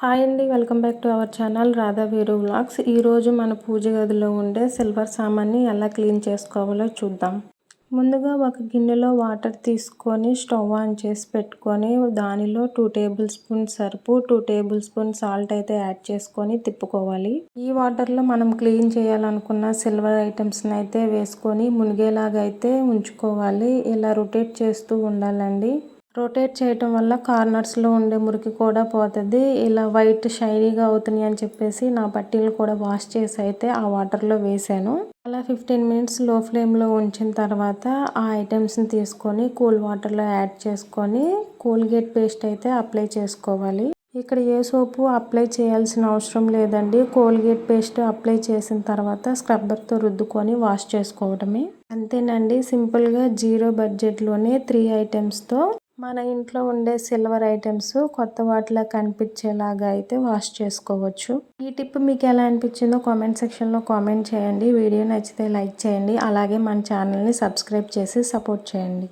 Hi అండి, welcome back to our channel Radha వీరు vlogs. ఈరోజు మన పూజ గదిలో ఉండే సిల్వర్ సామాన్ని ఎలా క్లీన్ చేసుకోవాలో చూద్దాం. ముందుగా ఒక గిన్నెలో వాటర్ తీసుకొని స్టవ్ ఆన్ చేసి పెట్టుకొని దానిలో 2 టేబుల్ స్పూన్ సర్పు 2 టేబుల్ స్పూన్ సాల్ట్ అయితే యాడ్ చేసుకొని తిప్పుకోవాలి. ఈ వాటర్లో మనం క్లీన్ చేయాలనుకున్న సిల్వర్ ఐటమ్స్ని అయితే వేసుకొని మునిగేలాగా అయితే ఉంచుకోవాలి. ఇలా రొటేట్ చేస్తూ ఉండాలండి. రొటేట్ చేయటం వల్ల కార్నర్స్లో ఉండే మురికి కూడా పోతుంది. ఇలా వైట్ షైనీగా అవుతున్నాయి అని చెప్పేసి నా పట్టీలు కూడా వాష్ చేసి అయితే ఆ వాటర్లో వేసాను. అలా 15 మినిట్స్ లో ఫ్లేమ్లో ఉంచిన తర్వాత ఆ ఐటమ్స్ని తీసుకొని కూల్ వాటర్లో యాడ్ చేసుకొని కోల్గేట్ పేస్ట్ అయితే అప్లై చేసుకోవాలి. ఇక్కడ ఏ సోపు అప్లై చేయాల్సిన అవసరం లేదండి. కోల్గేట్ పేస్ట్ అప్లై చేసిన తర్వాత స్క్రబ్బర్తో రుద్దుకొని వాష్ చేసుకోవడమే. అంతేనండి, సింపుల్గా 0 బడ్జెట్లోనే 3 ఐటమ్స్తో మన ఇంట్లో ఉండే సిల్వర్ ఐటమ్స్ కొత్త వాటిలా కనిపించేలాగా అయితే వాష్ చేసుకోవచ్చు. ఈ టిప్ మీకు ఎలా అనిపించిందో కామెంట్ సెక్షన్లో కామెంట్ చేయండి. వీడియో నచ్చితే లైక్ చేయండి. అలాగే మన ఛానల్ని సబ్స్క్రైబ్ చేసి సపోర్ట్ చేయండి.